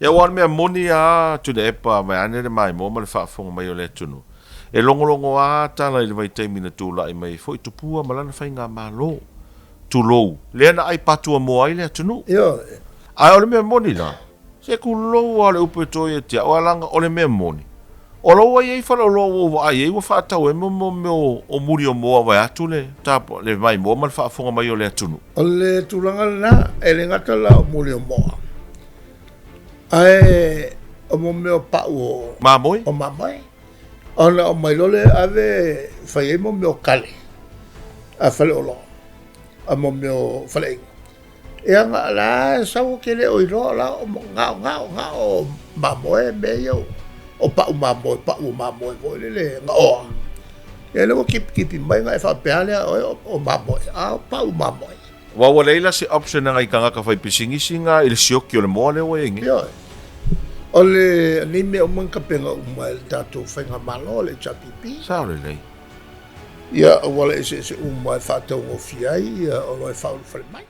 Ya wan me moni a tu de pa mai ane le mai mo le fa fonga mai o le tunu. E longo a tala i le vai te mina tu la i mai foi tu pua malana fai ngā malo. Tu lou. Le ana ai patua mo ai le tunu. Yo. Ai ole me moni la. Se ku lou ale upe toi e tia o alanga ole me moni. O lo ai fala lo o ai o fa ta o mo o muri o mo vai atu le tapo le mai mo mal fa fonga mai o le tunu. O le tulanga na e le ngata la o muri o mo. Ai o mo me o pa o Mamoi? O mamoi. Ona o mai lole ave fai mo me o kale. A fale o lo. A mo me o fale. E anga la sa o kele o iro la o nga o mamoi me yo. O pa o mamoi vo le nga o. E le mo keep mai nga fa peale o mamoi. A pa o mamoi. Wa leila se option nga ikanga ka fai pisingi singa il sioki o le mo le o ingi. Yo. Ole ni me o manka penga o mai tato whainga malo le chapipi. Sao le lei? Ia, wala e se o mai whātau o fiai, o lai whāulu whare mai.